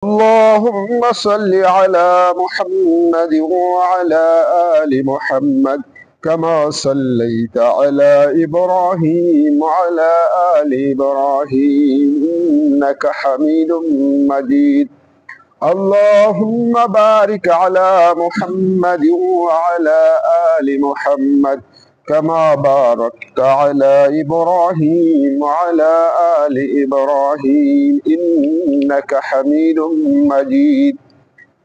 اللهم صل على محمد وعلى آل محمد كما صليت على إبراهيم وعلى آل إبراهيم إنك حميد مجيد. اللهم بارك على محمد وعلى آل محمد كما باركت على إبراهيم وعلى آل إبراهيم إنك حميد مجيد.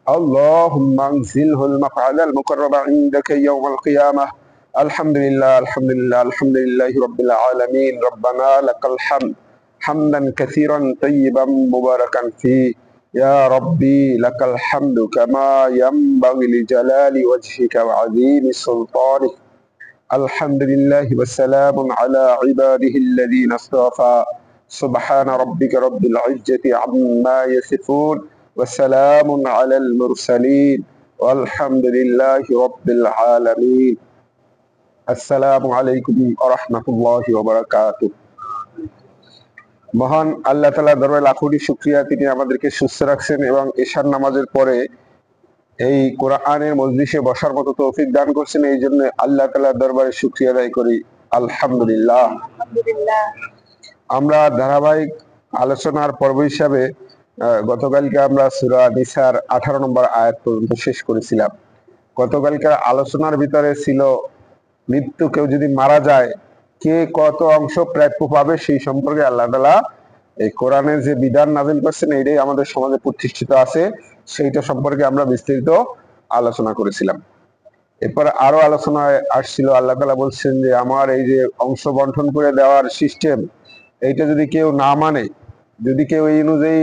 اللهم انزله المقعد المقرب عندك يوم القيامة. الحمد لله الحمد لله الحمد لله رب العالمين. ربنا لك الحمد حمدا كثيرا طيبا مباركا فيه. يا ربي لك الحمد كما ينبغي لجلال وجهك وعظيم سلطانك. الحمد لله والسلام على عباده الذين اصطفى. سبحان ربك رب العزة عما يصفون وسلام على المرسلين والحمد لله رب العالمين. السلام عليكم ورحمة الله وبركاته. মহান আল্লাহ তাআলা দরবারে লাখ কোটি শুকরিয়া, তিনি আমাদেরকে সুস্থ রাখছেন এবং ঈশার নামাজের পরে এই কোরআনের মজলিসে বসার মতো তৌফিক দান করছেন। এই জন্য আল্লাহ তাআলার দরবারে শুকরিয়া আদায় করি, আলহামদুলিল্লাহ। আমরা ধারাবাহিক আলোচনার পর্ব হিসাবে গতকালকে আমরা সূরা নিসার 18 নম্বর আয়াত পর্যন্ত শেষ করেছিলাম। গতকালকার আলোচনার ভিতরে ছিল মৃত্যু, কেউ যদি মারা যায় কে কত অংশ প্রাপ্য পাবে সেই সম্পর্কে আল্লাহ তাআলা এই কোরআনের যে বিধান নাযিল করছেন এইটাই আমাদের সমাজে প্রতিষ্ঠিত আছে, সেইটা সম্পর্কে আমরা বিস্তারিত আলোচনা করেছিলাম। এরপর আরো আলোচনায় আসছিল, আল্লাহ তাআলা বলছেন যে আমার এই যে অংশ বন্টন করে দেওয়ার সিস্টেম, এইটা যদি কেউ না মানে, যদি কেউ এই অনুযায়ী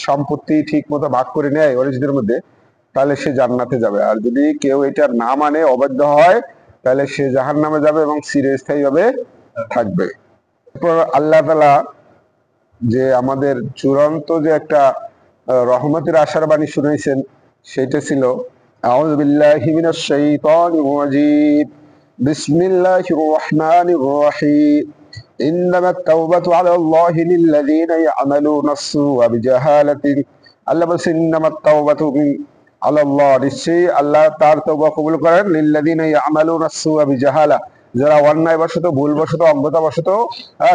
সম্পত্তি ঠিক মতো ভাগ করে নেয় ওরিজিনের মধ্যে, তাহলে সে জান্নাতে যাবে। আর যদি কেউ এটা না মানে, অবাধ্য হয়, তাহলে সে জাহান্নামে যাবে এবং চিরস্থায়ী ভাবে থাকবে। এরপর আল্লাহ তাআলা যে আমাদের চূড়ান্ত যে একটা রহমতের আশার বাণী শুনাইছেন, সেটা ছিল আউযু বিল্লাহি মিনাশ শাইতানির রাজীম বিসমিল্লাহির রাহমানির রহিম ইন্নামাত তাওবাতু আলাল্লাহি লিল্লাযীনা ইয়া'মালুনাস সুআ বিজাহালাতিন। আল্লাহ বলেন ইন্নামাত তাওবাতু আলাল্লাহ, নিশ্চয়ই আল্লাহ তার তওবা কবুল করেন লিল্লাযীনা ইয়া'মালুনাস সুআ বিজাহালা, যারা অন্যায় বশত, ভুলবশত, অজ্ঞতা বশত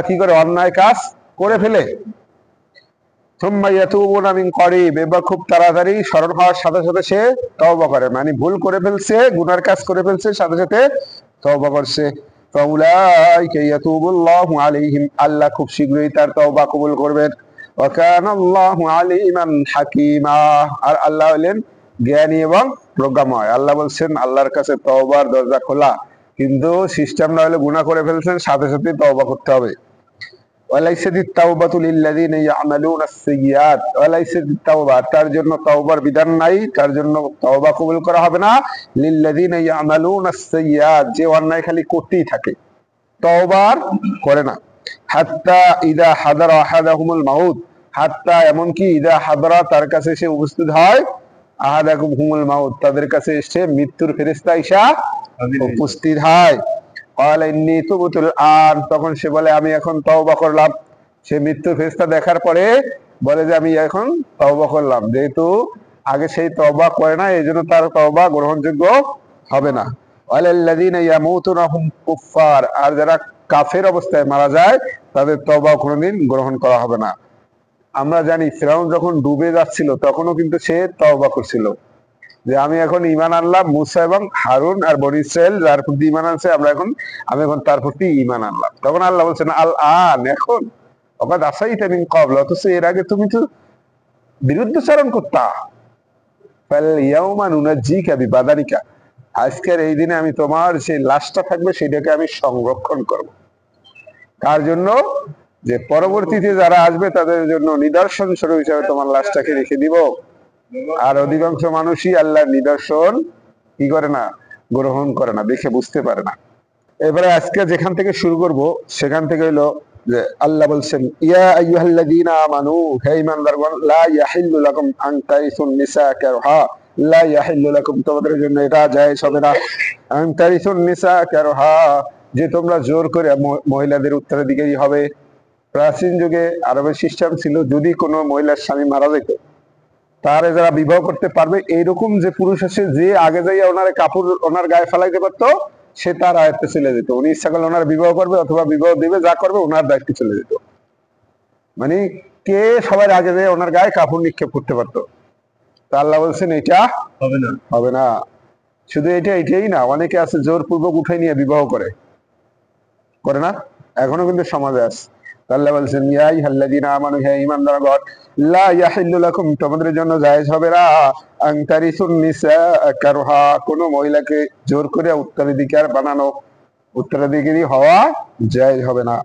কি করে অন্যায় কাজ করে ফেলে। সুম্মা ইয়াতুবুনা মিন করিব, এবার খুব তাড়াতাড়ি স্মরণ হওয়ার সাথে সাথে সে তওবা করে, মানে ভুল করে ফেলছে, গুনার কাজ করে ফেলছে, সাথে সাথে তওবা করছে। ফাউলাইকা ইয়াতুবুল্লাহু আলাইহিম, আল্লাহ খুব শীঘ্রই তার তওবা কবুল করবেন। ওয়া কানাল্লাহু আলিমান হাকিমা, আর আল্লাহ হলেন জ্ঞানী এবং প্রজ্ঞাময়। আল্লাহ বলছেন আল্লাহর কাছে তওবার দরজা খোলা, কিন্তু সিস্টেমটা হলে গুনাহ করে ফেলছেন, সাথে সাথে তওবা করতে হবে। ওয়ালাইসাতিত তাওবাতু লিল্লাযীনা ইয়া'মালুনাস সাইয়্যাত, ওয়ালাইসাতিত তাওবা, তার জন্য তওবার বিধান নাই, তার জন্য তওবা কবুল করা হবে না। লিল্লাযীনা ইয়া'মালুনাস সাইয়্যাত, যে অন্যায় খালি করতেই থাকে, তওবার করে না। হাত্তা ইযা হাদারা আহাদাহুমুল মাউত, হাত্তা এমনকি ইযা হাদারা, তার কাছে সে উপস্থিত হয়, আহাদাহুমুল মাউত, তাদের কাছে এসে মৃত্যুর ফেরেশতা আইসা উপস্থিত হয়। ক্বালা ইন্নী তুবতুল আন, তখন সে বলে আমি এখন তওবা করলাম। সে মৃত্যুর ফেরেশতা দেখার পরে বলে যে আমি এখন তওবা করলাম, যেহেতু আগে সেই তওবা করে না, এই জন্য তার তওবা গ্রহণযোগ্য হবে না। ওয়ালাল্লাযীনা ইয়ামুতুনা হুম কুফফার, আর যারা কাফের অবস্থায় মারা যায় তাদের তওবা কোনোদিন গ্রহণ করা হবে না। আমরা জানি ফিরআউন যখন ডুবে যাচ্ছিল তখনও কিন্তু সে তওবা করছিল যে আমি এখন ঈমান আনলাম, মুসা এবং হারুন আর বনী ইসরাইল যার প্রতি ঈমান আনছে আমি এখন তার প্রতি ঈমান আনলাম। তখন আল্লাহ বলছেন আল আন, এখন ওয়াকাদ আসাইতা মিন ক্বাবল, অথচ এর আগে তুমি তো বিরুদ্ধাচরণ করতা। ফাল ইয়াউমা নুনাজ্জিকা বিবাদানিকা, আজকের এই দিনে আমি তোমার যে লাশটা থাকবে সেটাকে আমি সংরক্ষণ করব। তার জন্য যে পরবর্তীতে যারা আসবে তাদের জন্য নিদর্শন স্বরূপ হিসাবে তোমার লাশটাকে রেখে দিব। আর অধিকাংশ মানুষই আল্লাহর নিদর্শন কি করে না, গ্রহণ করে না, দেখে বুঝতে পারে না। এবারে আজকে যেখান থেকে শুরু করব সেখান থেকে হলো যে আল্লাহ বলছেন ইয়া আইয়ুহাল্লাযীনা আমানু, হে ঈমানদারগণ, লা ইয়াহিল্লু লাকুম আন তারিসুন নিসা কারহা, লা ইয়াহিল্লু লাকুম, তোমাদের জন্য এটা জায়েজ হবে না, আন তারিসুন নিসা কারহা, যে তোমরা জোর করে মহিলাদের উত্তরাধিকারী হবে। প্রাচীন যুগে আরবের সিস্টেম ছিল, যদি কোনো মহিলার স্বামী মারা যেত তারে যারা বিবাহ করতে পারবে, এইরকম যে পুরুষ আছে যে আগে যাইয়া ওনার কাপড় ওনার গায়ে ফেলাইতে পারতো, সে তার আয়ত্তে চলে যেত। উনি ইচ্ছা করলে ওনার বিবাহ করবে অথবা বিবাহ দিবে, যা করবে ওনার দায়িত্বে চলে যেত। মানে কে সবার আগে যে ওনার গায়ে কাপড় নিক্ষেপ করতে পারতো। তা আল্লাহ বলছেন এটা হবে না। শুধু এটাই না, অনেকে আছে জোরপূর্বক উঠে নিয়ে বিবাহ করে না, এখনো কিন্তু সমাজে আছে। আল্লাহ বলছেন ইয়া আইয়ুহাল্লাযীনা আমানু, হে ঈমানদারগণ, লা ইয়াহিল্লু লাকুম, তোমাদের জন্য জায়েজ হবে না, আন তারিসুন নিসা কারহা, কোন মহিলাকে জোর করে উত্তরাধিকার বানানো, উত্তরাধিকারী হওয়া জায়েজ হবে না।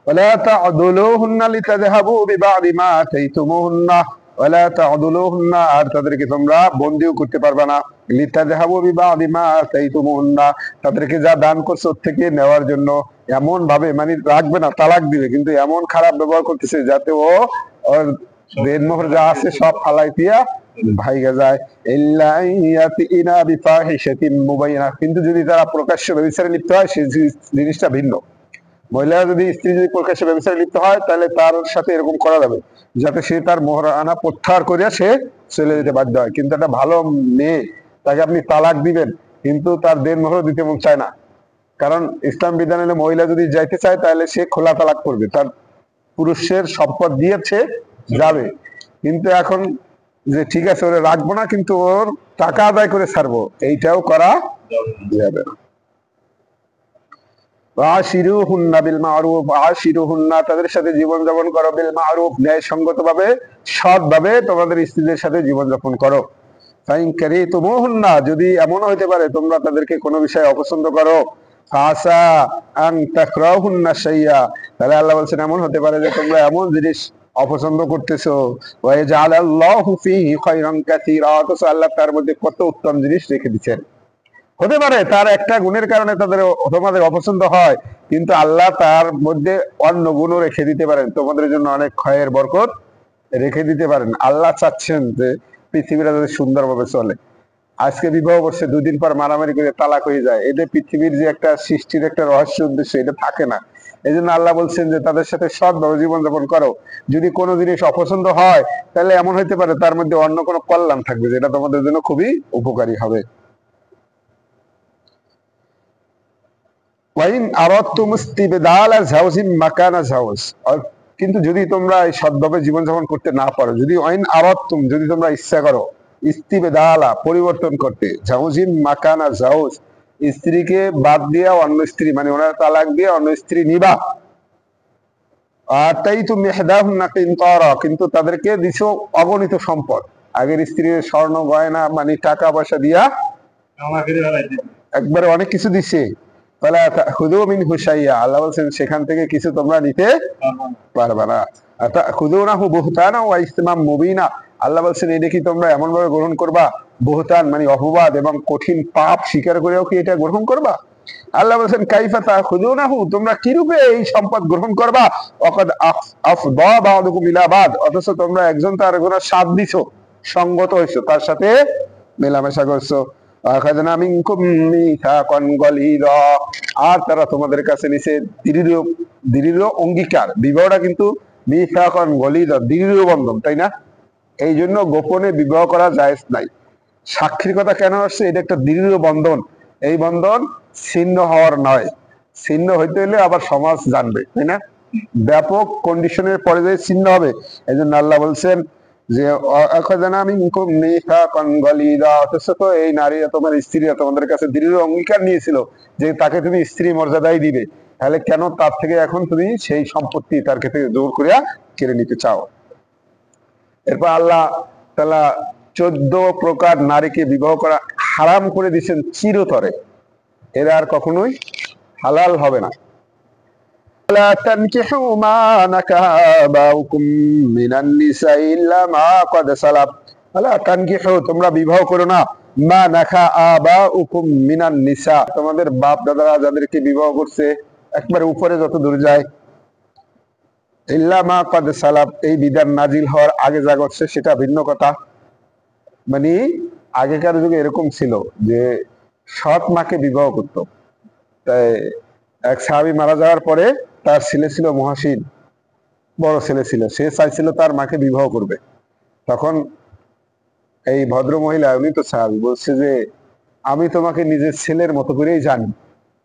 ওয়ালা তা'দুলুহুন্না লিতাযহাবু বিবা'দি মা আতাইতুমুহুন্না, ওয়ালা তা'দুলুহুন্না, আর তাদেরকে তোমরা বন্দিও করতে পারবে না, লিতাযহাবু বিবা'দি মা আতাইতুমুহুন্না, তাদেরকে যা দান করছো ওর থেকে নেওয়ার জন্য। এমন ভাবে মানে রাখবে না, তালাক দিবে, কিন্তু এমন খারাপ ব্যবহার করতেছে যাতে ও ওর দেনমোহর যা আছে সব ফালাই দিয়া ভাইগা যায়। ইল্লা ইয়াতিনা বিফাহিশাতিন মুবাইয়িনা, কিন্তু যদি তারা প্রকাশ্য ব্যভিচারে লিপ্ত হয় সেই জিনিসটা ভিন্ন। মহিলা যদি স্ত্রী যদি প্রকাশ্যে ব্যবসায় লিপ্ত হয়, তাহলে তার সাথে এরকম করা যাবে যাতে সে তার মোহরানা প্রত্যাহার করিয়া সে চলে যেতে বাধ্য হয়। কিন্তু একটা ভালো মেয়ে, তাকে আপনি তালাক দিবেন কিন্তু তার দেনমোহর দিতে মন চায় না, কারণ ইসলাম বিধান হলে মহিলা যদি যাইতে চায় তাহলে সে খোলা তালাক করবে, তার পুরুষের সম্পদ দিয়েছে যাবে। কিন্তু এখন যে ঠিক আছে ওরে রাখবো না কিন্তু ওর টাকা আদায় করে ছাড়বো, এইটাও করা যাবে না। ওয়াশিরুহুন্না বিল মারুফ, ওয়াশিরুহুন্না, তাদের সাথে জীবন যাপন করো, বিল মারুফ, ন্যায়সঙ্গত ভাবে, সৎ ভাবে তোমাদের স্ত্রীদের সাথে জীবন যাপন করো। ফাইন কারিতুমুহুন্না, যদি এমন হইতে পারে তোমরা তাদেরকে কোনো বিষয়ে অপছন্দ করো, ফাসা আন তাকরাহুন্না শাইয়া, তাহলে আল্লাহ বলছেন এমন হতে পারে যে তোমরা এমন জিনিস অপছন্দ করতেছো, ওয়া জাআলাল্লাহু ফীহি খায়রান কাসীরা, অথচ আল্লাহ তার মধ্যে কত উত্তম জিনিস রেখে দিয়েছেন। হতে পারে তার একটা গুণের কারণে তোমাদের অপছন্দ হয়, কিন্তু আল্লাহ তার মধ্যে অন্য গুণও রেখে দিতে পারেন, তোমাদের জন্য অনেক ক্ষয়ের বরকত রেখে দিতে পারেন। আল্লাহ চাচ্ছেন যে পৃথিবীটা যদি সুন্দরভাবে চলে। আজকে বিবাহ বর্ষে 2 দিন পর মারামারি করে তালাক হয়ে যায়, এতে পৃথিবীর যে একটা সৃষ্টির একটা রহস্য উদ্দেশ্য এটা থাকে না। এই জন্য আল্লাহ বলছেন যে তাদের সাথে সৎভাবে জীবনযাপন করো। যদি কোনো জিনিস অপছন্দ হয় তাহলে এমন হইতে পারে তার মধ্যে অন্য কোনো কল্যাণ থাকবে যেটা তোমাদের জন্য খুবই উপকারী হবে। ওয়াইন আরাদতুম ইস্তিবদালা যাওজিন মাকানা যাওজ, কিন্তু যদি তোমরা এই সৎভাবে জীবনযাপন করতে না পারো, যদি ওয়াইন আরাদতুম, যদি তোমরা ইচ্ছা করো, ইস্তিবদালা, পরিবর্তন করতে, যাওজিন মাকানা যাওজ, স্ত্রীকে বাদ দিয়া অন্য স্ত্রী, মানে ওনার তালাক দিয়ে অন্য স্ত্রী নিবা, আতাইতুম ইহদাহুন্না কিনতারা, কিন্তু তাদেরকে দিছো অগণিত সম্পদ, আগের স্ত্রীর স্বর্ণ গয়না মানে টাকা পয়সা দিয়া একবারে অনেক কিছু দিছে। আল্লাহ বলছেন সেখান থেকে কিছু তোমরা নিতে পারবে না। আল্লাহ বলছেন এটা কি তোমরা এমন ভাবে গ্রহণ করবা, বুহতান মানে অপবাদ এবং কঠিন পাপ স্বীকার করেও কি এটা গ্রহণ করবা? আল্লাহ বলছেন কাইফা তাখুযুনাহু, তোমরা কিরূপে এই সম্পদ গ্রহণ করবা, ওয়াকাদ আফদা বা'দুকুম ইলা বা'দ, অথচ তোমরা একজন তার একজনের সাথ দিছো, সঙ্গত হইছো, তার সাথে মেলামেশা করছো। আখাযনা মিনকুম মিসাকান গালিযা, আর তারা তোমাদের কাছে নিছে দৃঢ় অঙ্গীকার। বিবাহটা কিন্তু মিসাকান গালিযা, দৃঢ় বন্ধন, তাই না? এই জন্য গোপনে বিবাহ করা জায়েজ নাই। সাক্ষীর কথা কেন আসছে? এটা একটা দৃঢ় বন্ধন, এই বন্ধন ছিন্ন হওয়ার নয়। ছিন্ন হইতে হলে আবার সমাজ জানবে, তাই না? ব্যাপক কন্ডিশনের পরে যে ছিন্ন হবে। এই জন্য আল্লাহ বলছেন যে অথচ তো এই নারীরা, তোমার স্ত্রীরা তোমাদের কাছে দৃঢ় অঙ্গীকার নিয়েছিল যে তাকে তুমি স্ত্রী মর্যাদাই দিবে, তাহলে কেন তার থেকে এখন তুমি সেই সম্পত্তি তার থেকে জোর করিয়া কেড়ে নিতে চাও? এরপর আল্লাহ তাআলা 14 প্রকার নারীকে বিবাহ করা হারাম করে দিয়েছেন চিরতরে, এরা আর কখনোই হালাল হবে না। লা তানকিহু মা নাকাহা আবাউকুম মিনান নিসা ইল্লা মা ক্বাদ সালাফ, লা তানকিহু, তোমরা বিবাহ করো না, মা নাকাহা আবাউকুম মিনান নিসা, তোমাদের বাপ দাদারা যাদেরকে বিবাহ করছে একবার উপরে যত দূর যায়, ইল্লা মা ক্বাদ সালাফ, এই বিধান নাজিল হওয়ার আগে যা ঘটছে সেটা ভিন্ন কথা। মানে আগেকার যুগে এরকম ছিল যে সৎ মাকে বিবাহ করত। তাই এক সাহাবী মারা যাওয়ার পরে তার ছেলে ছিল মুহাসিন, বড় ছেলে ছিল, সে চাইছিল তার মাকে বিবাহ করবে। তখন এই ভদ্র মহিলা উনি তো সাহাবী, বলছে যে আমি তোমাকে নিজের ছেলের মতো করেই জানি,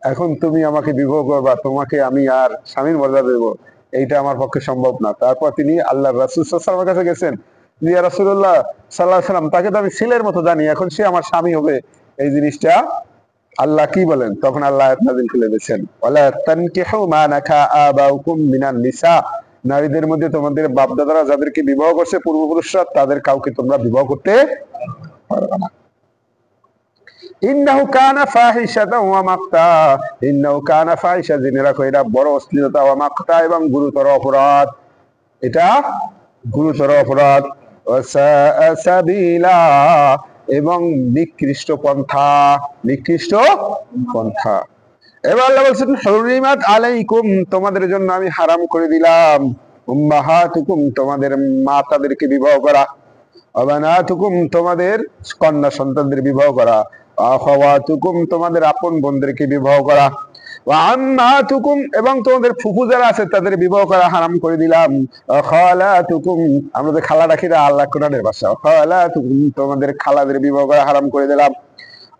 এখন তুমি আমাকে বিবাহ করবা, তোমাকে আমি আর স্বামীর মর্যাদা দেবো, এইটা আমার পক্ষে সম্ভব না। তারপর তিনি আল্লাহ রাসূল সাল্লাল্লাহু আলাইহি ওয়াসাল্লামের কাছে গেছেন, ইয়া রাসূলুল্লাহ সাল্লাল্লাহু আলাইহি ওয়াসাল্লাম, তাকে তো আমি ছেলের মতো জানি, এখন সে আমার স্বামী হবে, এই জিনিসটা আল্লাহ কি বলেন? তখন আল্লাহ আয়াত নাযিল করে দিয়েছেন, ওয়ালা তানকিহু মা নাকা আবাউকুম মিনান নিসা, নারীদের মধ্যে তোমাদের বাপদাদারা যাদেরকে বিবাহ করছে পূর্বপুরুষরা, তাদের কাউকে তোমরা বিবাহ করতে পারবে না। ইন্নাহু কানা ফাহিশাতাও ওয়া মাকতা, ইন্নাহু কানা ফাহিশা, জেনে রাখো এটা বড় অশ্লীলতা, ওয়া মাকতা, এবং গুরুতর অপরাধ, এটা গুরুতর অপরাধ, ওয়া সাআ সাবিলা, এবং নিকৃষ্ট পন্থা, নিকৃষ্ট পন্থা। এবার আল্লাহ বলছেন হুরিমাত আলাইকুম, তোমাদের জন্য আমি হারাম করে দিলাম, উম্মাহাতুকুম, তোমাদের মাতাদেরকে বিবাহ করা, অবানাতুকুম, তোমাদের কন্যা সন্তানদের বিবাহ করা, আখাওয়াতুকুম, তোমাদের আপন বোনদেরকে বিবাহ করা, ওয়া আম্মাতুকুম, এবং তোমাদের ফুফু যারা আছে তাদের বিবাহ করা হারাম করে দিলাম, খালাতুকুম, আমাদের খালা রাখি না, আল্লাহ কোরআনের ভাষা, খালাতুকুম, তোমাদের খালাদের বিবাহ করা হারাম করে দিলাম,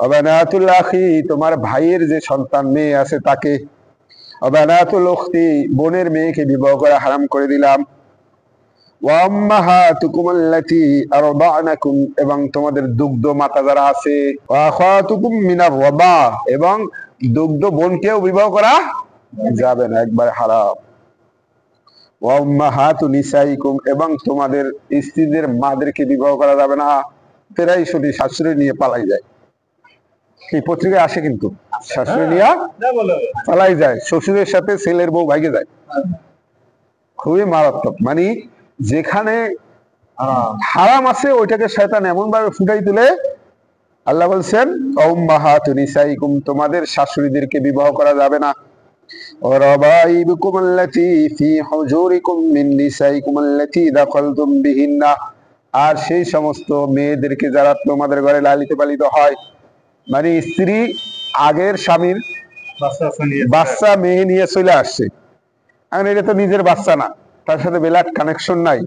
অবানাতুল আখি, তোমার ভাইয়ের যে সন্তান মেয়ে আছে তাকে, অবানাতুল উখতি, বোনের মেয়েকে বিবাহ করা হারাম করে দিলাম, ওয়া উম্মাহাতুকুম আল্লাতী আরদানাকুম, এবং তোমাদের দুগ্ধ মাতা যারা আছে, ওয়া আখাতুকুম মিনার রাবা, এবং দুগ্ধ বোনকেও বিবাহ করা যাবে না, একবার হারাম। ওয়া উম্মাহাতু নিসাইকুম, এবং তোমাদের স্ত্রীদের মাদেরকে বিবাহ করা যাবে না। প্রায় শুধু শাশুড়ি নিয়ে পালাই যায়, এই পত্রিকায় আসে, কিন্তু শাশুড়ি নিয়ে পালাই যায়, শ্বশুরের সাথে ছেলের বউ ভাইগে যায়, খুবই মারাত্মক। মানে যেখানে হারাম আছে ওইটাকে শয়তান এমন ভাবে ফুটাই তুলে, আল্লাহ বলছেন উম্মাহাতু নিসাইকুম, তোমাদের শাশুড়িদেরকে বিবাহ করা যাবে না, রাবাইবুকুম আল্লাতী ফি হুজুরিকুম মিন নিসাইকুম আল্লাতী দাখালতুম বিহিন্না, আর সেই সমস্ত মেয়েদেরকে যারা তোমাদের ঘরে লালিত পালিত হয়, মানে স্ত্রী আগের স্বামীর বাচ্চা মেয়ে নিয়ে চলে আসছে, এখন এটা তো নিজের বাচ্চা না, তার সাথে বেলাট কানেকশন নাই,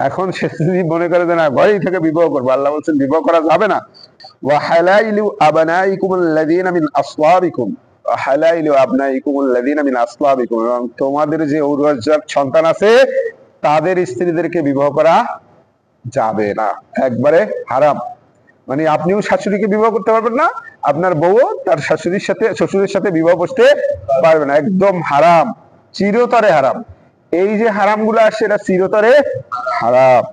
এখন সে যদি মনে করে যে না ঘরেই থেকে বিবাহ করবো, আল্লাহ বলছেন বিবাহ করা যাবে না। ওয়া হালাইলু আবনাইকুম আল্লাযীনা মিন আসলাবিকুম, ওয়া হালাইলু আবনাইকুম আল্লাযীনা মিন আসলাবিকুম, এবং তোমাদের যে ঔরজাত সন্তান আছে তাদের স্ত্রীদেরকে বিবাহ করা যাবে না, একবারে হারাম। মানে আপনিও শাশুড়িকে বিবাহ করতে পারবেন না, আপনার বউ তার শাশুড়ির সাথে শ্বশুরের সাথে বিবাহ করতে পারবে না, একদম হারাম, চিরতরে হারাম। এই যে হারাম গুলো আসছে এটা চিরতরে হারাম।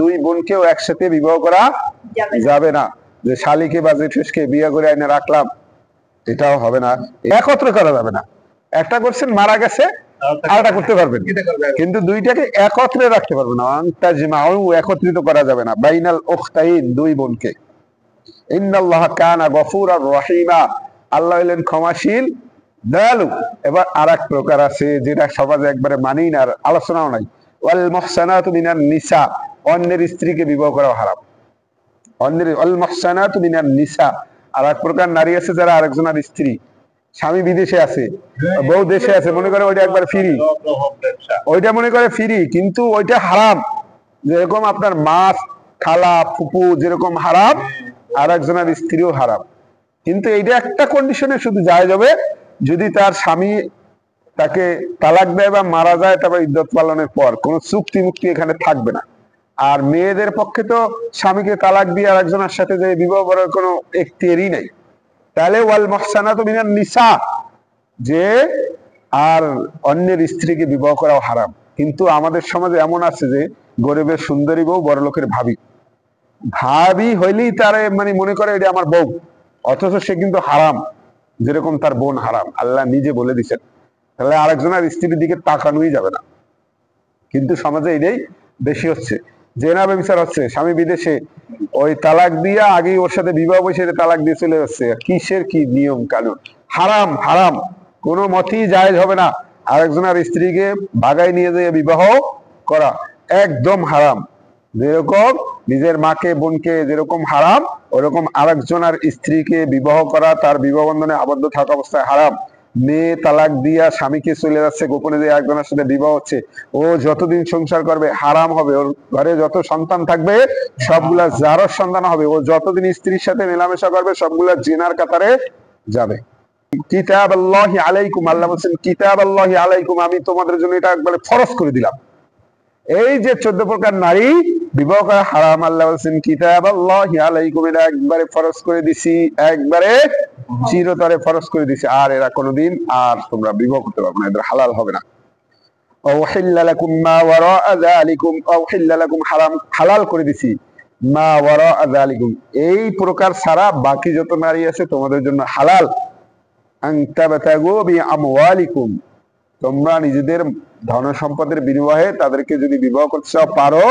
দুই বোনকেও একসাথে বিবাহ করা যাবে না, যে শালিকে বা জেঠুসকে বিয়ে করে আইনে রাখলাম, এটাও হবে না। একত্র করা যাবে না, একটা করছেন মারা গেছে আরেকটা করতে পারবেন, কিন্তু দুইটাকে একত্রে রাখতে পারবেন না, একত্রিত করা যাবে না, বাইনাল উখতাইন, দুই বোনকে। ইন্নাল্লাহ কানা গফুরার রহিমা, আল্লাহ হলেন ক্ষমাশীল দয়ালু। এবার আর এক প্রকার আছে যেটা সমাজে একবারে মানি না, আর আলোচনাও নাই, ওয়াল মুহসানাতু মিনান নিসা, অন্যের স্ত্রীকে বিবাহ করা হারাম, অন্যের ওয়াল মুহসানাতু মিনান নিসা। আর এক প্রকার নারী আছে যারা আরেকজনের স্ত্রী, স্বামী বিদেশে আছে বউ দেশে আছে, মনে করে ওইটা একবার ফ্রি, ওইটা মনে করে ফ্রি, কিন্তু ওইটা হারাম। যেরকম আপনার মা খালা ফুপু যেরকম হারাম, আর একজনের স্ত্রীও হারাম, কিন্তু এইটা একটা কন্ডিশনে শুধু জায়েজ হবে, যদি তার স্বামী তাকে তালাক দেয় বা মারা যায়, তারপর ইদ্যত পালনের পর কোন চুক্তি মুক্তি এখানে থাকবে না। আর মেয়েদের পক্ষে তো স্বামীকে তালাক দিয়ে আর একজনের সাথে যে বিবাহ করার কোনো এখতিয়ারই নেই। তাহলে ওয়াল মুহসানাতু মিনান নিসা, যে আর অন্যের স্ত্রীকে বিবাহ করাও হারাম। কিন্তু আমাদের সমাজে এমন আছে যে গরিবের সুন্দরী বউ বড় লোকের ভাবি, ভাবি হইলেই তারে মানে মনে করে এটা আমার বউ, অথচ সে কিন্তু হারাম, যেরকম তার বোন হারাম, আল্লাহ নিজে বলে দিচ্ছেন। তাহলে আরেকজনের স্ত্রীর দিকে তাকানোই যাবে না। কিন্তু সমাজে এটাই বেশি হচ্ছে, জেনা ব্যভিচার হচ্ছে, স্বামী বিদেশে ওই তালাক দিয়া আগেই ওর সাথে বিবাহ বসে তালাক দিয়ে চলে যাচ্ছে, কিসের কি নিয়ম কানুন, হারাম হারাম, কোনো মতেই জায়েজ হবে না আরেকজনের স্ত্রীকে ভাগায় নিয়ে যেয়ে বিবাহ করা, একদম হারাম। যেরকম নিজের মাকে বোনকে যেরকম হারাম, ওরকম আরেকজনের স্ত্রীকে বিবাহ করা, তার বিবাহ বন্ধনে আবদ্ধ থাকা অবস্থায় হারাম। মেয়ে তালাক দিয়া স্বামীকে চলে যাচ্ছে, গোপনে যে একজনের সাথে বিবাহ হচ্ছে, ও যতদিন সংসার করবে হারাম হবে, ওর ঘরে যত সন্তান থাকবে সবগুলা জারর সন্তান হবে, ও যতদিন স্ত্রীর সাথে মেলামেশা করবে সবগুলা জিনার কাতারে যাবে। কিতাব আল্লাহি আলাইকুম, আল্লাহ বলছেন কিতাব আল্লাহি আলাইকুম, আমি তোমাদের জন্য এটা একবারে ফরজ করে দিলাম। এই যে 14 প্রকার নারী বিবাহ করা হারাম, আল্লাহ বলছেন কিতাব আল্লাহি আলাইকুম, এটা একবারে ফরজ করে দিছি, একবারে চিরতরে ফরজ করে দিছি। আর এরা কোনোদিন আর তোমরা বিবাহ করতে পারবে না, এদের হালাল হবে না। উহিল্লা লাকুম মা ওয়ারাআ যালিকুম, উহিল্লা লাকুম হারাম হালাল করে দিছি, মা ওয়ারাআ যালিকুম এই প্রকার ছাড়া বাকি যত নারী আছে তোমাদের জন্য হালাল। আন তাবতাগু বিআমওয়ালিকুম, তোমরা নিজেদের ধন সম্পদের বিনিময়ে তাদেরকে যদি বিবাহ করতে চাও পারো,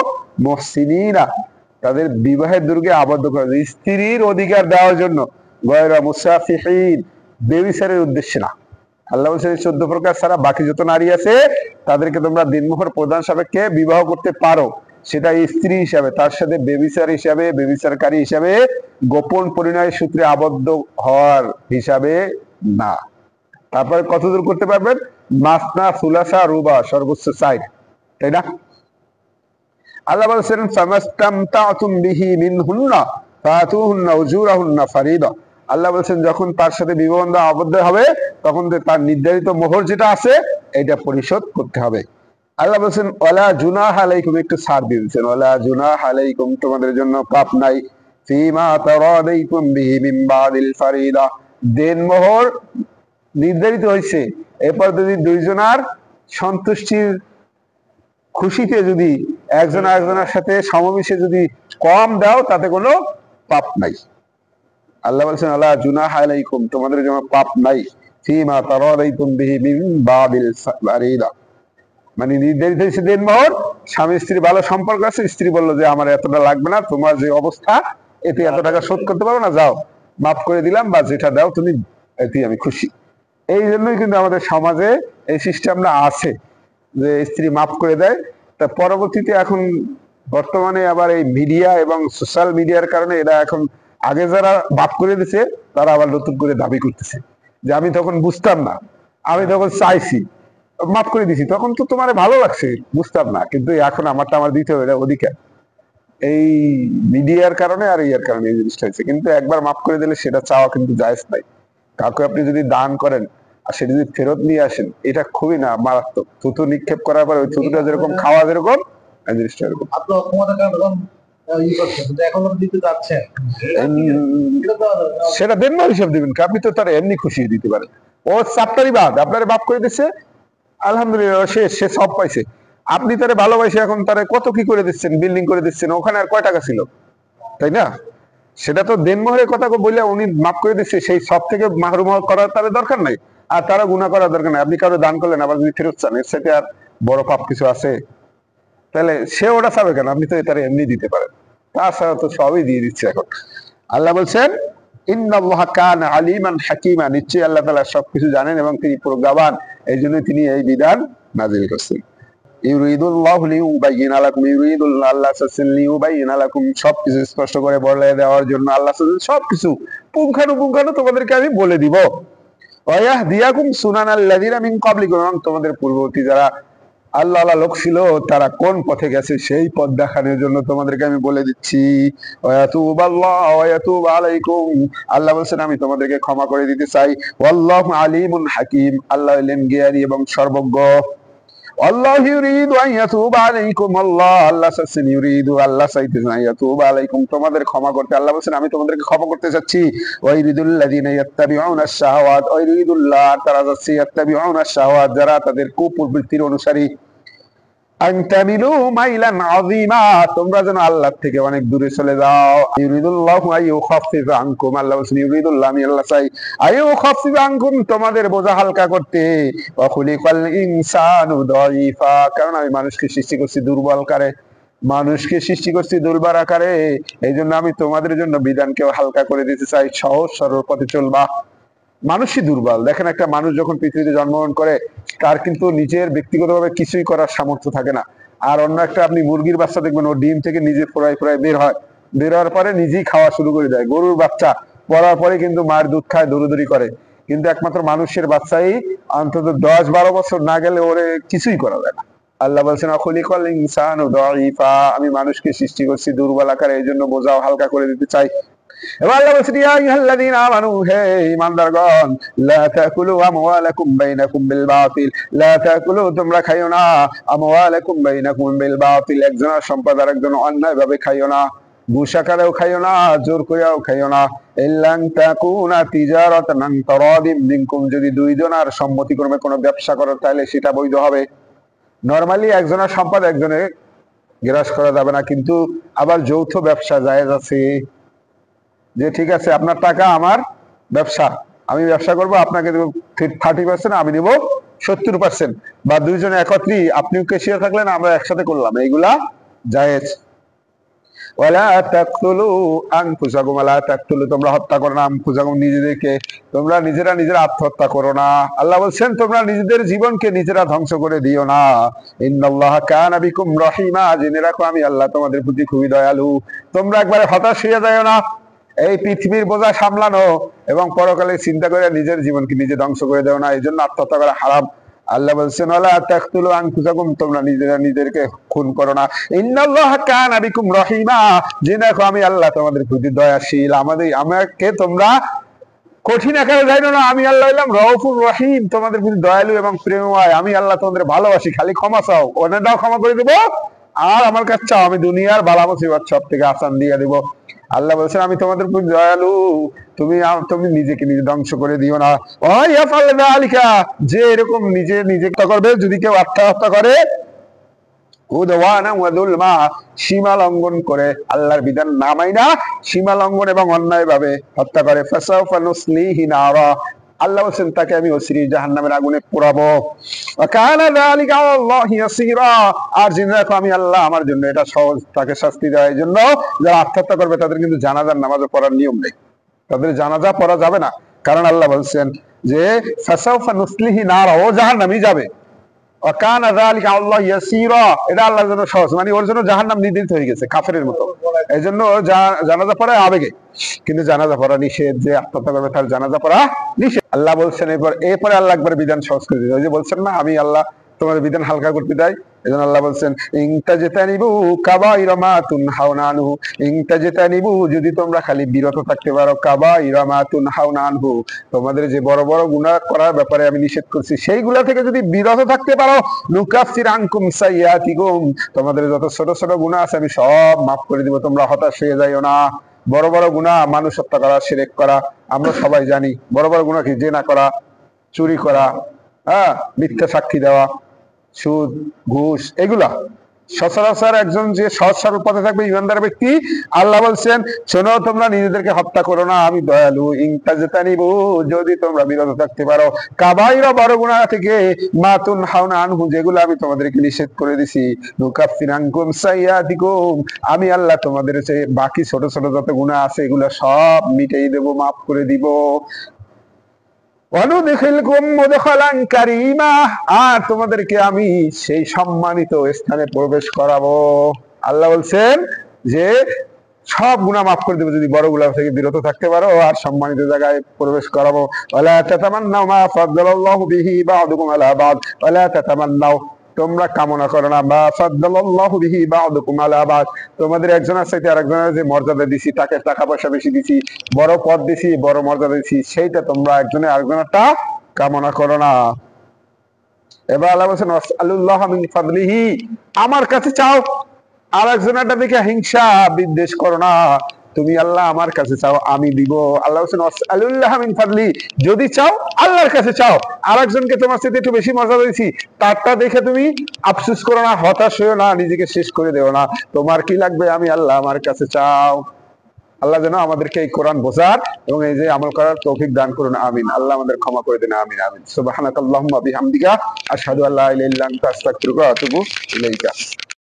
মুহসিনিনা তাদের বিবাহের দুর্গে আবদ্ধ করে, স্ত্রীর অধিকার দেওয়ার জন্য, গয়রা মুসাফিহিন বেবিচারের উদ্দেশ্যে না। আল্লাহ বলছেন 14 প্রকার ছাড়া বাকি যত নারী আছে তাদেরকে তোমরা দিনমোহর প্রদান সাপেক্ষে বিবাহ করতে পারো, সেটা স্ত্রী হিসাবে, তার সাথে বেবিচার হিসাবে, বেবিচারকারী হিসাবে, গোপন পরিণয় সূত্রে আবদ্ধ হওয়ার হিসাবে না। তারপরে কতদূর করতে পারবেন? মাসনা সুলাসা রুবা, সর্বোচ্চ 4, তাই না? আল্লাহ বলছেন ফামাস্তামতাতুম বিহি মিনহুন্না ফাতুহুন্না উজুরাহুন্না ফারিদা, আল্লাহ বলছেন যখন তার সাথে বিবাহ বন্ধন আবদ্ধ হবে তখন তার নির্ধারিত মোহর যেটা আছে এটা পরিশোধ করতে হবে। আল্লাহ বলছেন ওয়ালা জুনাহা আলাইকুম, একটু ছাড় দিয়ে দিয়েছেন, ওয়ালা জুনাহা আলাইকুম তোমাদের জন্য পাপ নাই, ফিমা তারাদাইতুম বিহি মিন বাদিল ফারিদা, দেন মোহর নির্ধারিত হয়েছে, এরপর যদি দুইজনার সন্তুষ্টির খুশিতে যদি একজন আরেকজনের সাথে সমমিশে যদি কম দাও তাতে কোনো পাপ নাই। আল্লাহ বলছেন আলা জুনাহা আলাইকুম তোমাদের জন্য পাপ নাই, ফিমা তারাদাইতুম বিহি মিন বাদিল ফারিদা, মানে নির্ধারিত হয়েছে দেন মোহর, স্বামী স্ত্রী ভালো সম্পর্ক আছে, স্ত্রী বললো যে আমার এতটা লাগবে না, তোমার যে অবস্থা এতে এত টাকা শোধ করতে পারো না, যাও মাফ করে দিলাম, বা যেটা দাও তুমি এতে আমি খুশি। এই জন্যই কিন্তু আমাদের সমাজে এই সিস্টেমটা আছে যে স্ত্রী মাফ করে দেয়। তা পরবর্তীতে এখন বর্তমানে আবার এই মিডিয়া এবং সোশ্যাল মিডিয়ার কারণে এরা এখন, আগে যারা মাফ করে দিছে তারা আবার নতুন করে দাবি করতেছে যে আমি তখন বুঝতাম না, আমি তখন চাইছি মাফ করে দিছি, তখন তো তোমার ভালো লাগছে বুঝতাম না, কিন্তু এখন আমারটা আমার দিতে হবে, এটা অধিকার। এই মিডিয়ার কারণে আর ইয়ার কারণে এই জিনিসটা হয়েছে। কিন্তু একবার মাফ করে দিলে সেটা চাওয়া কিন্তু জায়েজ নাই। কাউকে আপনি যদি দান করেন আর সেটা যদি ফেরত নিয়ে আসেন, এটা খুবই না মারাত্মক। থুতু নিক্ষেপ করার পর ওই থুতুটা যেরকম খাওয়া যেরকম, এই জিনিসটা এরকম। সেটা দেন না হিসাব দিবেন, আপনি তো তার এমনি খুশিয়ে দিতে পারেন। ও চাপটারই বাদ, আপনারে মাফ করে দিচ্ছে, আলহামদুলিল্লাহ সে সব পাইছে। আপনি তারে ভালোবাসে এখন তারে কত কি করে দিচ্ছেন, বিল্ডিং করে দিচ্ছেন, ওখানে আর কয় টাকা ছিল, তাই না? সেটা তো দেনমোহরের কথা বলে উনি মাফ করে দিচ্ছে, সেই সব থেকে মাহরুম করার তার দরকার নাই, আর তারা গুনাহ করার দরকার নাই। আপনি কারো দান করলেন আবার যদি ফেরত চান, এর সাথে আর বড় পাপ কিছু আছে? তাহলে সে ওটা চাবে কেন? আপনি তো তারা এমনি দিতে পারেন, তাছাড়া তো সবই দিয়ে দিচ্ছে এখন। আল্লাহ বলছেন ইন্নাল্লাহা কানা আলিমান হাকিমা, নিশ্চয়ই আল্লাহ তাআলা সবকিছু জানেন এবং তিনি প্রজ্ঞাবান, এই জন্য তিনি এই বিধান নাযিল করেছেন। ইউরিদুল্লাহু লিইউবাইয়িনা লাকুম, ইউরিদুল্লাহ আল্লাহ চাচ্ছেন লিইউবাইয়িনা লাকুম সবকিছু স্পষ্ট করে বলে দেওয়ার জন্য, আল্লাহ চাচ্ছেন সবকিছু পুঙ্খানুপুঙ্খানু তোমাদেরকে আমি বলে দিব। ওয়ায়াহদিয়াকুম সুনানাল্লাযিনা মিন ক্বাবলিকুম, এবং তোমাদের পূর্ববর্তী যারা আল্লাহ লোক ছিল তারা কোন পথে গেছে সেই পথ দেখানোর জন্য তোমাদেরকে আমি বলে দিচ্ছি। ওয়ায়াতুবাল্লাহু ওয়ায়াতুবু আলাইকুম, আল্লাহ বলেন আমি তোমাদেরকে ক্ষমা করে দিতে চাই। ওয়াল্লাহু আলিমুন হাকিম, আল্লাহ হলেন জ্ঞানী এবং সর্বজ্ঞ। আল্লাহু ইউরিদু আন ইয়াতুবা আলাইকুম, আল্লাহ চাচ্ছেন, ইউরিদু আল্লাহ চাইতেছেন, আন ইয়াতুবা আলাইকুম তোমাদের ক্ষমা করতে। আল্লাহ বলেন আমি তোমাদেরকে ক্ষমা করতে চাচ্ছি। ওয়া ইউরিদুল্লাযিনা ইয়াত্তাবিউনা আশ-শাহাওয়াত, ওয়া ইউরিদুল্লাহ তারা যাচ্ছে ইয়াত্তাবিউনা আশ-শাহাওয়াত যারা তাদের কুপ্রবৃত্তির অনুসারী, আন তামিলু মাইলান আযীমা তোমরা যেন আল্লাহ থেকে অনেক দূরে চলে যাও। ইউরিদুল্লাহু আইয়ুখাফফিফা আনকুম, আল্লাহ বলেন ইউরিদুল্লাহ আমি আল্লাহ চাই আইয়ুখাফফিফা আনকুম তোমাদের বোঝা হালকা করতে। ওয়া খুলিকাল ইনসানু দাঈফা, কারণ আমি মানুষকে সৃষ্টি করছি দুর্বল আকারে, মানুষকে সৃষ্টি করছি দুর্বল আকারে, এই জন্য আমি তোমাদের জন্য বিধানকেও হালকা করে দিতে চাই, সহজ সরল পথে চলবা। মানুষই দুর্বল। দেখেন একটা মানুষ যখন পৃথিবীতে জন্মগ্রহণ করে তার কিন্তু নিজের ব্যক্তিগতভাবে কিছুই করার সামর্থ্য থাকে না। আর অন্য একটা আপনি মুরগির বাচ্চা দেখবেন, ও ডিম থেকে নিজে ফোড়ায় ফোড়ায় বের হয়, বের হওয়ার পরে নিজেই খাওয়া শুরু করে দেয়। গরুর বাচ্চা পড়ার পরে কিন্তু মায়ের দুধ খায়, দৌড়দৌড়ি করে। কিন্তু একমাত্র মানুষের বাচ্চাই অন্তত 10-12 বছর না গেলে ওরে কিছুই করা যায় না। আল্লাহ বলছেন খুলিকাল ইনসানু দাঈফা, আমি মানুষকে সৃষ্টি করছি দুর্বল আকারে, এই জন্য বোঝাও হালকা করে দিতে চাই। এবার আল্লাহ বলছেন ইয়া আইয়ুহাল্লাযীনা আমানু, হে ঈমানদারগণ, লা তাকুলু আমওয়ালাকুম বাইনাকুম বিল বাতিল, লা তাকুলু, তোমরা খাইও না, আমওয়ালাকুম বাইনাকুম বিল বাতিল, একজনের সম্পদ আরেকজন অন্যায়ভাবে খাইও না, ঘুষ আকারেও খাইও না, জোর করিয়াও খাইও না, ইল্লান তাকুনা তিজারাতান আন তারাদিম মিনকুম, যদি দুইজনের সম্মতিক্রমে কোনো ব্যবসা করো তাহলে সেটা বৈধ হবে। নরমালি একজনের সম্পদ একজনে গ্রাস করা যাবে না, কিন্তু আবার যৌথ ব্যবসা জায়েজ আছে। যে ঠিক আছে আপনার টাকা আমার ব্যবসা, আমি ব্যবসা করব, আপনাকে দেবো 30%, আমি দেবো 70%, বা দুইজনে একত্রী, আপনিও কেশিয়ার থাকলেন আমরা একসাথে করলাম, এইগুলা জায়েজ। ওয়ালা তাকতুলু আনফুসাকুম, ওয়ালা তাকতুলু, তোমরা হত্যা করো না, আনফুসাকুম, নিজেদেরকে, তোমরা নিজেরা আত্মহত্যা করো না। আল্লাহ বলছেন তোমরা নিজেদের জীবনকে নিজেরা ধ্বংস করে দিও না। ইন্নাল্লাহা কানা বিকুম রহিমা, জেনে রাখো আমি আল্লাহ তোমাদের প্রতি খুবই দয়ালু। তোমরা একবারে হতাশ হয়ে যাও না, এই পৃথিবীর বোঝা সামলানো এবং পরকালে চিন্তা করে নিজের জীবনকে নিজে ধ্বংস করে দেও না, এই জন্য আত্মহত্যা করা হারাম। আল্লাহ বলছেন ওয়ালা তাকতুলু আনফুসাকুম, তোমরা নিজেরা নিজেদেরকে খুন করো না। ইন্নাল্লাহা কানা বিকুম রহিমা, জেনে রাখো আমি আল্লাহ তোমাদের প্রতি দয়াশীল। আমাকে তোমরা কঠিন আকারে জানো না, আমি আল্লাহ হলাম রউফুর রহিম, তোমাদের প্রতি দয়ালু এবং প্রেমময়। আমি আল্লাহ তোমাদের ভালোবাসি, খালি ক্ষমা চাও, অন্যটাও ক্ষমা করে দেবো, আর আমার কাছে চাও, আমি দুনিয়ার বালা মুসিবত সব থেকে আসান দিয়ে দেবো। আল্লাহ বলছেন আমি তোমাদের প্রতি দয়ালু, তুমি নিজেকে নিজে ধ্বংস করে দিও না। যে এরকম নিজে হত্যা করবে, যদি কেউ আত্মহত্যা করে, সীমা লঙ্ঘন করে, আল্লাহর বিধান না মাইনা সীমা লঙ্ঘন এবং অন্যায় ভাবে হত্যা করে, ফাসাউফা নুসলিহি নারা, আল্লাহ বলছেন তাকে আমি অচিরে জাহান্নামের আগুনে পোড়াবো। কানা যালিকা আলাল্লাহি ইয়াসীরা, আর জেনে রাখো আমি আল্লাহ, আমার জন্য এটা সহজ, তাকে শাস্তি দেওয়ার জন্য। যারা আত্মহত্যা করবে তাদের কিন্তু জানাজার নামাজও পড়ার নিয়ম নেই, তাদের জানাজা পড়া যাবে না, কারণ আল্লাহ বলছেন যে ফাসাউফা নুসলিহি নারা, ও জাহান্নামে যাবে। কানা যালিকা আলাল্লাহি ইয়াসীরা, এটা আল্লাহর জন্য সহজ, মানে ওর জন্য জাহান্নাম নির্ধারিত হয়ে গেছে কাফেরের মতো, এই জন্য জানাজা পড়া আবেগে, কিন্তু জানাজা পড়া নিষেধ। যে আত্মহত্যা করবে তার জানাজা পড়া নিষেধ। আল্লাহ বলছেন এরপরে আল্লাহ একবার বিধান সহজ করে দিয়েছে, ওই যে বলছেন না আমি আল্লাহ তোমাদের বিধান হালকা করতে দেয়, এজন্য আল্লাহ বলছেন ইনতাজতানিবু কাবাইরা মা তুনহাউনা আনহু, ইনতাজতানিবু, যদি তোমরা খালি বিরত থাকতে পারো, কাবাইরা মা তুনহাউনা আনহু, তোমাদের যে বড় বড় গুনাহ করার ব্যাপারে আমি নিষেধ করছি সেইগুলা থেকে যদি বিরত থাকতে পারো, নুকাফির আনকুম সাইয়াতিকুম, তোমাদের যত ছোট ছোট গুনাহ আছে আমি সব মাফ করে দিব, তোমরা হতাশ হয়ে যাইও না। বড় বড় গুনাহ, মানুষ হত্যা করা, শিরক করা, আমরা সবাই জানি বড় বড় গুনাহ কি, জিনা করা, চুরি করা, মিথ্যা সাক্ষী দেওয়া, সুদ, ঘুষ, এগুলা সচরাচর একজন যে সহজ সরল পথে থাকবে ইমানদার ব্যক্তি, আল্লাহ বলছেন শোনো তোমরা নিজেদেরকে হত্যা করো না, আমি দয়ালু। ইনতাজতানিবু, যদি তোমরা বিরত থাকতে পারো, কাবাইরা, বড় গুনাহ থেকে, মা তুনহাউনা আনহু, যেগুলো আমি তোমাদেরকে নিষেধ করে দিছি, নুকাফির আনকুম সাইয়াতিকুম, আমি আল্লাহ তোমাদের যে বাকি ছোট ছোট যত গুনাহ আছে এগুলো সব মিটিয়ে দেব, মাফ করে দিব। আর তোমাদেরকে আমি সেই সম্মানিত স্থানে প্রবেশ করাবো। আল্লাহ বলছেন যে সব গুনাহ মাফ করে দেবো যদি বড় গুনাহ থেকে বিরত থাকতে পারো, আর সম্মানিত জায়গায় প্রবেশ করাবো। ওয়ালা তাতামান্নাউ মা ফাদ্দালাল্লাহু বিহি বা'দুকুম আলা বা'দ, ওয়ালা তাতামান্নাউ, তোমরা কামনা করো না, মা ফাদ্দালাল্লাহু বিহি বা'দুকুম আলা বা'দ, তোমাদের একজনের চাইতে আরেকজনের যে মর্যাদা দিছি, তাকে টাকা পয়সা বেশি দিছি, বড় পদ দিছি, বড় মর্যাদা দিছি, সেইটা তোমরা একজনের আরেকজনেরটা কামনা করো না। এবার আল্লাহ বলছেন ওয়াসআলুল্লাহ মিন ফাদলিহি, আমার কাছে চাও, আরেকজনেরটা দেখে হিংসা বিদ্বেষ করো না, তুমি আল্লাহ আমার কাছে চাও, আমি দিব। আল্লাহ বলছেন ওয়াসআলুল্লাহ মিন ফাদলি, যদি চাও আল্লাহর কাছে চাও, আরেকজনকে তোমার সাথে একটু বেশি মর্যাদা দিয়েছি তারটা দেখে তুমি আফসোস করো না, হতাশ হয়েও না, নিজেকে শেষ করে দেও না, তোমার কি লাগবে, আমি আল্লাহ আমার কাছে চাও। আল্লাহ যেন আমাদেরকে এই কোরআন বোঝার এবং এই যে আমল করার তৌফিক দান করুন, আমিন। আল্লাহ আমাদের ক্ষমা করে দেন, আমিন আমিন। সুবহানাকাল্লাহুম্মা বিহামদিকা আশহাদু আল্লা ইলাহা ইল্লা আনতা আস্তাগফিরুকা ওয়া আতুবু ইলাইকা।